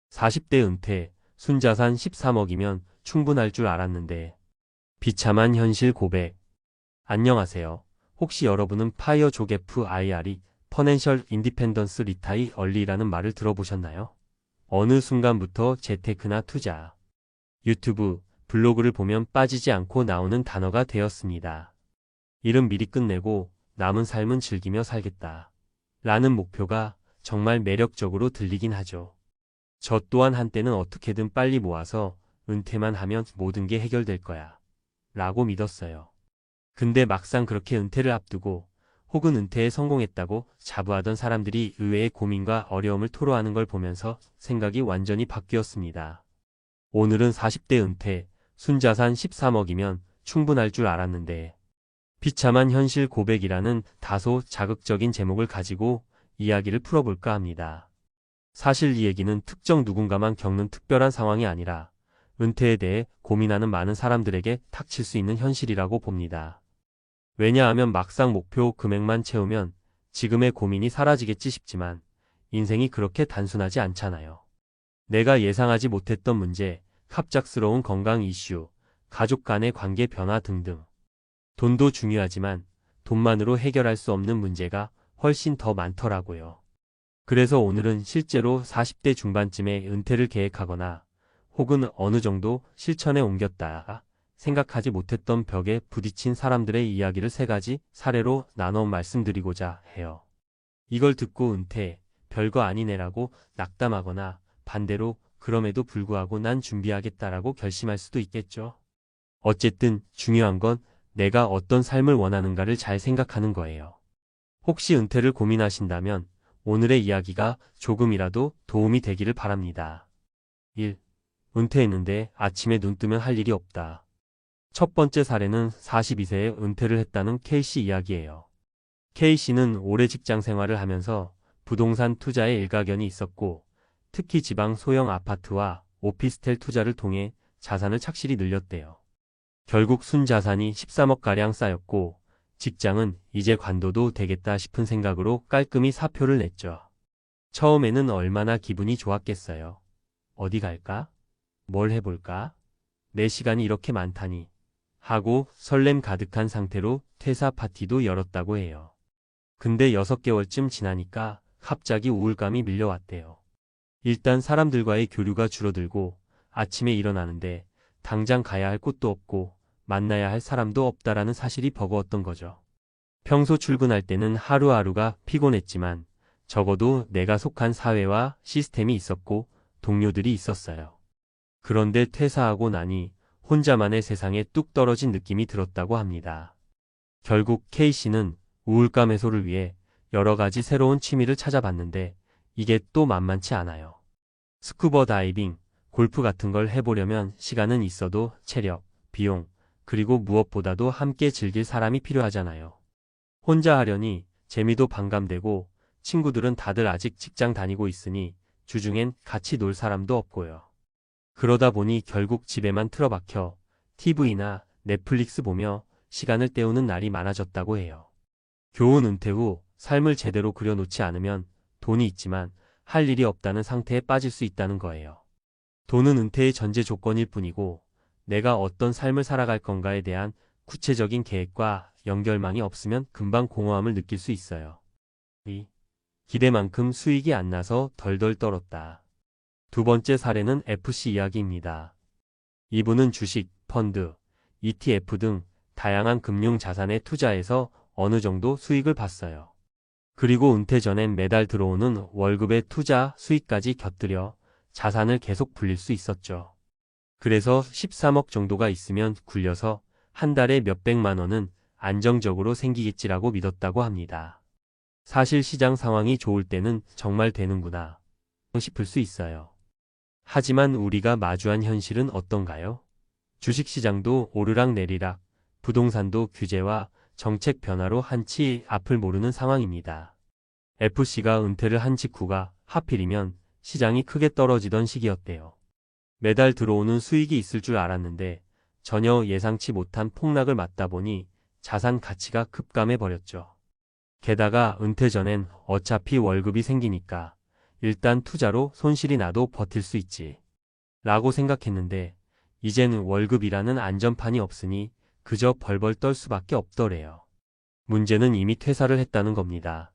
40대 은퇴, 순자산 13억이면 충분할 줄 알았는데. 비참한 현실 고백. 안녕하세요. 혹시 여러분은 파이어 조게프 IRE, 퍼넨셜 인디펜던스 리타이 얼리라는 말을 들어보셨나요? 어느 순간부터 재테크나 투자, 유튜브, 블로그를 보면 빠지지 않고 나오는 단어가 되었습니다. 일은 미리 끝내고 남은 삶은 즐기며 살겠다. 라는 목표가 정말 매력적으로 들리긴 하죠. 저 또한 한때는 어떻게든 빨리 모아서 은퇴만 하면 모든 게 해결될 거야. 라고 믿었어요. 근데 막상 그렇게 은퇴를 앞두고 혹은 은퇴에 성공했다고 자부하던 사람들이 의외의 고민과 어려움을 토로하는 걸 보면서 생각이 완전히 바뀌었습니다. 오늘은 40대 은퇴, 순자산 13억이면 충분할 줄 알았는데. 비참한 현실 고백이라는 다소 자극적인 제목을 가지고 이야기를 풀어볼까 합니다. 사실 이 얘기는 특정 누군가만 겪는 특별한 상황이 아니라 은퇴에 대해 고민하는 많은 사람들에게 닥칠 수 있는 현실이라고 봅니다. 왜냐하면 막상 목표 금액만 채우면 지금의 고민이 사라지겠지 싶지만 인생이 그렇게 단순하지 않잖아요. 내가 예상하지 못했던 문제, 갑작스러운 건강 이슈, 가족 간의 관계 변화 등등. 돈도 중요하지만 돈만으로 해결할 수 없는 문제가 훨씬 더 많더라고요. 그래서 오늘은 실제로 40대 중반쯤에 은퇴를 계획하거나 혹은 어느 정도 실천에 옮겼다 생각하지 못했던 벽에 부딪힌 사람들의 이야기를 3가지 사례로 나눠 말씀드리고자 해요. 이걸 듣고 은퇴, 별거 아니네라고 낙담하거나 반대로 그럼에도 불구하고 난 준비하겠다라고 결심할 수도 있겠죠. 어쨌든 중요한 건 내가 어떤 삶을 원하는가를 잘 생각하는 거예요. 혹시 은퇴를 고민하신다면 오늘의 이야기가 조금이라도 도움이 되기를 바랍니다. 1. 은퇴했는데 아침에 눈 뜨면 할 일이 없다. 첫 번째 사례는 42세에 은퇴를 했다는 K씨 이야기예요. K씨는 오래 직장 생활을 하면서 부동산 투자에 일가견이 있었고 특히 지방 소형 아파트와 오피스텔 투자를 통해 자산을 착실히 늘렸대요. 결국 순자산이 13억가량 쌓였고 직장은 이제 관둬도 되겠다 싶은 생각으로 깔끔히 사표를 냈죠. 처음에는 얼마나 기분이 좋았겠어요. 어디 갈까? 뭘 해볼까? 내 시간이 이렇게 많다니. 하고 설렘 가득한 상태로 퇴사 파티도 열었다고 해요. 근데 6개월쯤 지나니까 갑자기 우울감이 밀려왔대요. 일단 사람들과의 교류가 줄어들고 아침에 일어나는데 당장 가야 할 곳도 없고 만나야 할 사람도 없다라는 사실이 버거웠던 거죠. 평소 출근할 때는 하루하루가 피곤했지만 적어도 내가 속한 사회와 시스템이 있었고 동료들이 있었어요. 그런데 퇴사하고 나니 혼자만의 세상에 뚝 떨어진 느낌이 들었다고 합니다. 결국 K씨는 우울감 해소를 위해 여러 가지 새로운 취미를 찾아봤는데 이게 또 만만치 않아요. 스쿠버 다이빙, 골프 같은 걸 해보려면 시간은 있어도 체력, 비용, 그리고 무엇보다도 함께 즐길 사람이 필요하잖아요. 혼자 하려니 재미도 반감되고 친구들은 다들 아직 직장 다니고 있으니 주중엔 같이 놀 사람도 없고요. 그러다 보니 결국 집에만 틀어박혀 TV나 넷플릭스 보며 시간을 때우는 날이 많아졌다고 해요. 교훈 은퇴 후 삶을 제대로 그려놓지 않으면 돈이 있지만 할 일이 없다는 상태에 빠질 수 있다는 거예요. 돈은 은퇴의 전제 조건일 뿐이고 내가 어떤 삶을 살아갈 건가에 대한 구체적인 계획과 연결망이 없으면 금방 공허함을 느낄 수 있어요. 2. 기대만큼 수익이 안 나서 덜덜 떨었다. 두 번째 사례는 FC 이야기입니다. 이분은 주식, 펀드, ETF 등 다양한 금융 자산에 투자해서 어느 정도 수익을 봤어요. 그리고 은퇴 전엔 매달 들어오는 월급의 투자 수익까지 곁들여 자산을 계속 불릴 수 있었죠. 그래서 13억 정도가 있으면 굴려서 한 달에 몇백만 원은 안정적으로 생기겠지라고 믿었다고 합니다. 사실 시장 상황이 좋을 때는 정말 되는구나 싶을 수 있어요. 하지만 우리가 마주한 현실은 어떤가요? 주식시장도 오르락내리락, 부동산도 규제와 정책 변화로 한치 앞을 모르는 상황입니다. FC가 은퇴를 한 직후가 하필이면 시장이 크게 떨어지던 시기였대요. 매달 들어오는 수익이 있을 줄 알았는데 전혀 예상치 못한 폭락을 맞다 보니 자산 가치가 급감해 버렸죠. 게다가 은퇴 전엔 어차피 월급이 생기니까 일단 투자로 손실이 나도 버틸 수 있지. 라고 생각했는데 이제는 월급이라는 안전판이 없으니 그저 벌벌 떨 수밖에 없더래요. 문제는 이미 퇴사를 했다는 겁니다.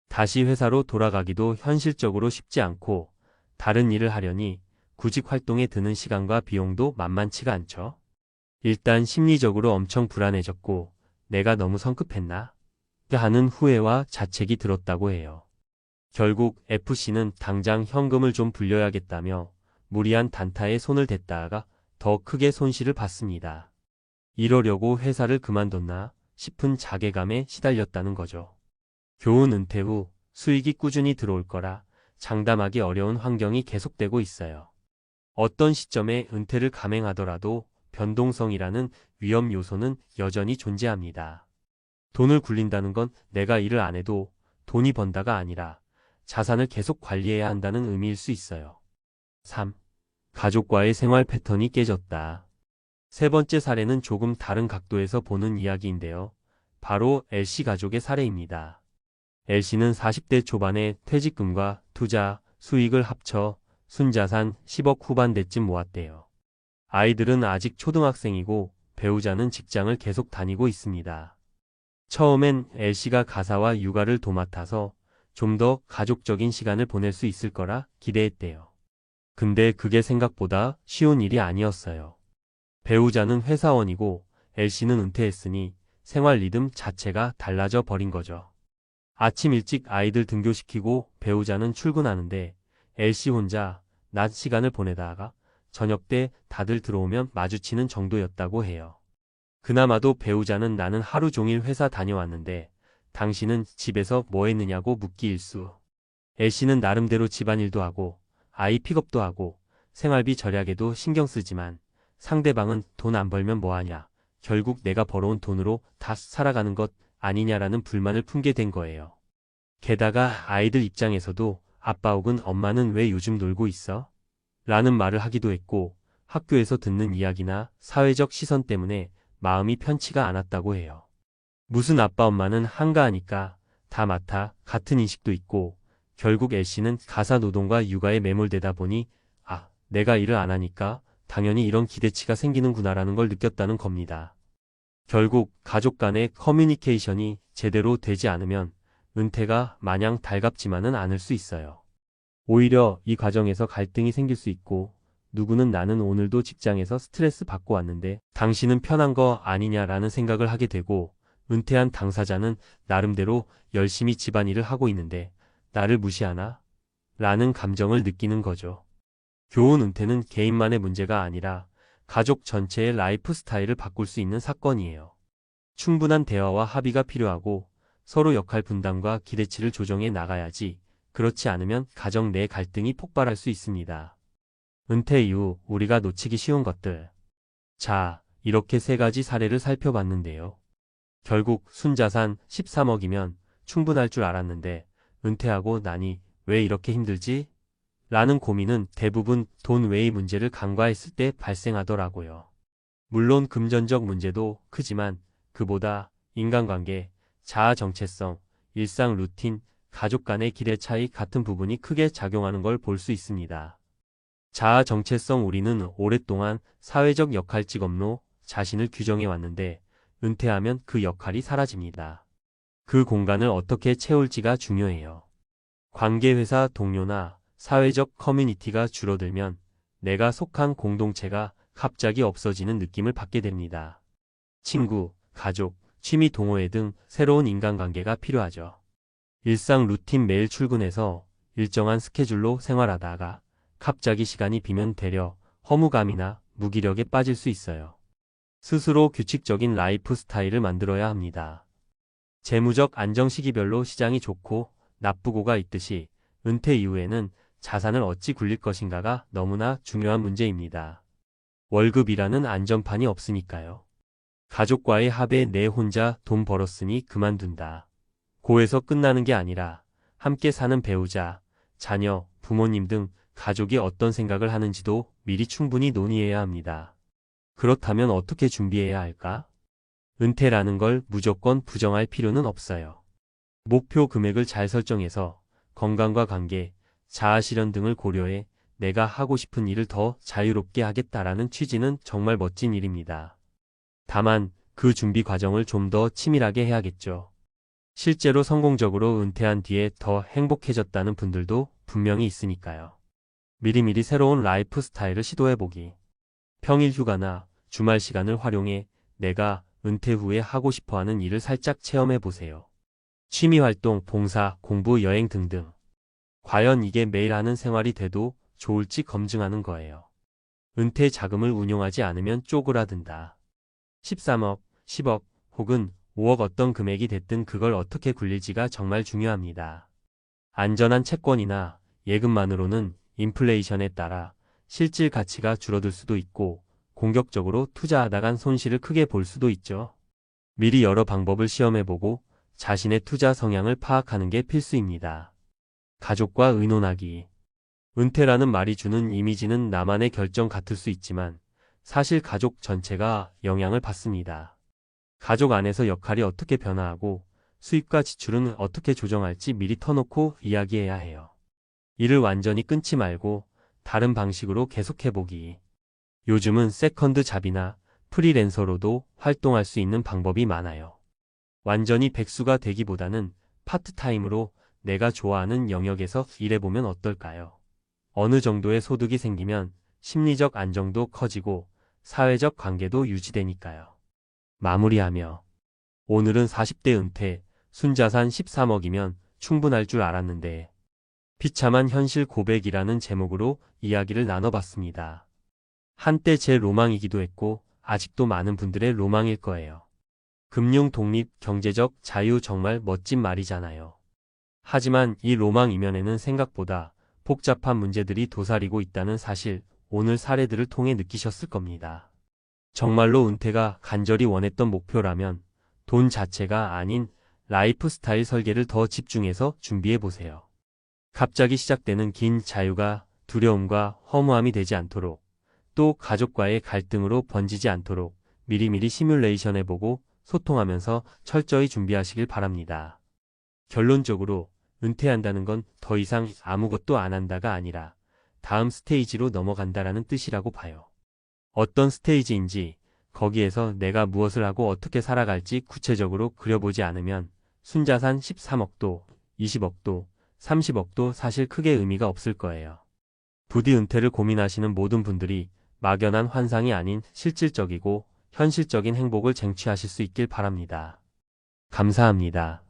다시 회사로 돌아가기도 현실적으로 쉽지 않고 다른 일을 하려니 구직 활동에 드는 시간과 비용도 만만치가 않죠. 일단 심리적으로 엄청 불안해졌고 내가 너무 성급했나? 하는 후회와 자책이 들었다고 해요. 결국 FC는 당장 현금을 좀 불려야겠다며 무리한 단타에 손을 댔다가 더 크게 손실을 봤습니다. 이러려고 회사를 그만뒀나 싶은 자괴감에 시달렸다는 거죠. 교훈 은퇴 후 수익이 꾸준히 들어올 거라 장담하기 어려운 환경이 계속되고 있어요. 어떤 시점에 은퇴를 감행하더라도 변동성이라는 위험 요소는 여전히 존재합니다. 돈을 굴린다는 건 내가 일을 안 해도 돈이 번다가 아니라 자산을 계속 관리해야 한다는 의미일 수 있어요. 3. 가족과의 생활 패턴이 깨졌다. 세 번째 사례는 조금 다른 각도에서 보는 이야기인데요. 바로 L씨 가족의 사례입니다. L씨는 40대 초반에 퇴직금과 투자, 수익을 합쳐 순자산 10억 후반대쯤 모았대요. 아이들은 아직 초등학생이고 배우자는 직장을 계속 다니고 있습니다. 처음엔 L씨가 가사와 육아를 도맡아서 좀 더 가족적인 시간을 보낼 수 있을 거라 기대했대요. 근데 그게 생각보다 쉬운 일이 아니었어요. 배우자는 회사원이고 L씨는 은퇴했으니 생활 리듬 자체가 달라져 버린 거죠. 아침 일찍 아이들 등교시키고 배우자는 출근하는데 L씨 혼자 낮 시간을 보내다가 저녁 때 다들 들어오면 마주치는 정도였다고 해요. 그나마도 배우자는 나는 하루 종일 회사 다녀왔는데 당신은 집에서 뭐 했느냐고 묻기 일쑤. L씨는 나름대로 집안일도 하고 아이 픽업도 하고 생활비 절약에도 신경 쓰지만 상대방은 돈 안 벌면 뭐하냐. 결국 내가 벌어온 돈으로 다 살아가는 것 아니냐라는 불만을 품게 된 거예요. 게다가 아이들 입장에서도 아빠 혹은 엄마는 왜 요즘 놀고 있어? 라는 말을 하기도 했고 학교에서 듣는 이야기나 사회적 시선 때문에 마음이 편치가 않았다고 해요. 무슨 아빠 엄마는 한가하니까 다 맡아 같은 인식도 있고 결국 L씨는 가사 노동과 육아에 매몰되다 보니 내가 일을 안 하니까 당연히 이런 기대치가 생기는구나라는 걸 느꼈다는 겁니다. 결국 가족 간의 커뮤니케이션이 제대로 되지 않으면 은퇴가 마냥 달갑지만은 않을 수 있어요. 오히려 이 과정에서 갈등이 생길 수 있고 누구는 나는 오늘도 직장에서 스트레스 받고 왔는데 당신은 편한 거 아니냐라는 생각을 하게 되고 은퇴한 당사자는 나름대로 열심히 집안일을 하고 있는데 나를 무시하나? 라는 감정을 느끼는 거죠. 교훈 은퇴는 개인만의 문제가 아니라 가족 전체의 라이프 스타일을 바꿀 수 있는 사건이에요. 충분한 대화와 합의가 필요하고 서로 역할 분담과 기대치를 조정해 나가야지 그렇지 않으면 가정 내 갈등이 폭발할 수 있습니다. 은퇴 이후 우리가 놓치기 쉬운 것들. 자, 이렇게 세 가지 사례를 살펴봤는데요. 결국 순자산 13억이면 충분할 줄 알았는데 은퇴하고 나니 왜 이렇게 힘들지? 라는 고민은 대부분 돈 외의 문제를 간과했을 때 발생하더라고요. 물론 금전적 문제도 크지만 그보다 인간관계, 자아 정체성, 일상 루틴, 가족 간의 기대 차이 같은 부분이 크게 작용하는 걸 볼 수 있습니다. 자아 정체성 우리는 오랫동안 사회적 역할직 업로 자신을 규정해 왔는데 은퇴하면 그 역할이 사라집니다. 그 공간을 어떻게 채울지가 중요해요. 관계회사 동료나 사회적 커뮤니티가 줄어들면 내가 속한 공동체가 갑자기 없어지는 느낌을 받게 됩니다. 친구, 가족, 취미 동호회 등 새로운 인간관계가 필요하죠. 일상 루틴 매일 출근해서 일정한 스케줄로 생활하다가 갑자기 시간이 비면 되려 허무감이나 무기력에 빠질 수 있어요. 스스로 규칙적인 라이프 스타일을 만들어야 합니다. 재무적 안정 시기별로 시장이 좋고 나쁘고가 있듯이 은퇴 이후에는 자산을 어찌 굴릴 것인가가 너무나 중요한 문제입니다. 월급이라는 안전판이 없으니까요. 가족과의 합의에 내 혼자 돈 벌었으니 그만둔다. 고에서 끝나는 게 아니라 함께 사는 배우자, 자녀, 부모님 등 가족이 어떤 생각을 하는지도 미리 충분히 논의해야 합니다. 그렇다면 어떻게 준비해야 할까? 은퇴라는 걸 무조건 부정할 필요는 없어요. 목표 금액을 잘 설정해서 건강과 관계, 자아실현 등을 고려해 내가 하고 싶은 일을 더 자유롭게 하겠다라는 취지는 정말 멋진 일입니다. 다만 그 준비 과정을 좀 더 치밀하게 해야겠죠. 실제로 성공적으로 은퇴한 뒤에 더 행복해졌다는 분들도 분명히 있으니까요. 미리미리 새로운 라이프 스타일을 시도해보기. 평일 휴가나 주말 시간을 활용해 내가 은퇴 후에 하고 싶어하는 일을 살짝 체험해보세요. 취미활동, 봉사, 공부, 여행 등등. 과연 이게 매일 하는 생활이 돼도 좋을지 검증하는 거예요. 은퇴 자금을 운용하지 않으면 쪼그라든다. 13억, 10억 혹은 5억 어떤 금액이 됐든 그걸 어떻게 굴릴지가 정말 중요합니다. 안전한 채권이나 예금만으로는 인플레이션에 따라 실질 가치가 줄어들 수도 있고 공격적으로 투자하다간 손실을 크게 볼 수도 있죠. 미리 여러 방법을 시험해보고 자신의 투자 성향을 파악하는 게 필수입니다. 가족과 의논하기. 은퇴라는 말이 주는 이미지는 나만의 결정 같을 수 있지만 사실 가족 전체가 영향을 받습니다. 가족 안에서 역할이 어떻게 변화하고 수입과 지출은 어떻게 조정할지 미리 터놓고 이야기해야 해요. 일을 완전히 끊지 말고 다른 방식으로 계속해보기. 요즘은 세컨드 잡이나 프리랜서로도 활동할 수 있는 방법이 많아요. 완전히 백수가 되기보다는 파트타임으로 내가 좋아하는 영역에서 일해보면 어떨까요? 어느 정도의 소득이 생기면 심리적 안정도 커지고 사회적 관계도 유지되니까요. 마무리하며 오늘은 40대 은퇴, 순자산 13억이면 충분할 줄 알았는데 비참한 현실 고백이라는 제목으로 이야기를 나눠봤습니다. 한때 제 로망이기도 했고 아직도 많은 분들의 로망일 거예요. 금융 독립, 경제적 자유 정말 멋진 말이잖아요. 하지만 이 로망 이면에는 생각보다 복잡한 문제들이 도사리고 있다는 사실 오늘 사례들을 통해 느끼셨을 겁니다. 정말로 은퇴가 간절히 원했던 목표라면 돈 자체가 아닌 라이프 스타일 설계를 더 집중해서 준비해보세요. 갑자기 시작되는 긴 자유가 두려움과 허무함이 되지 않도록 또 가족과의 갈등으로 번지지 않도록 미리미리 시뮬레이션해보고 소통하면서 철저히 준비하시길 바랍니다. 결론적으로 은퇴한다는 건 더 이상 아무것도 안 한다가 아니라 다음 스테이지로 넘어간다라는 뜻이라고 봐요. 어떤 스테이지인지 거기에서 내가 무엇을 하고 어떻게 살아갈지 구체적으로 그려보지 않으면 순자산 13억도, 20억도, 30억도 사실 크게 의미가 없을 거예요. 부디 은퇴를 고민하시는 모든 분들이 막연한 환상이 아닌 실질적이고 현실적인 행복을 쟁취하실 수 있길 바랍니다. 감사합니다.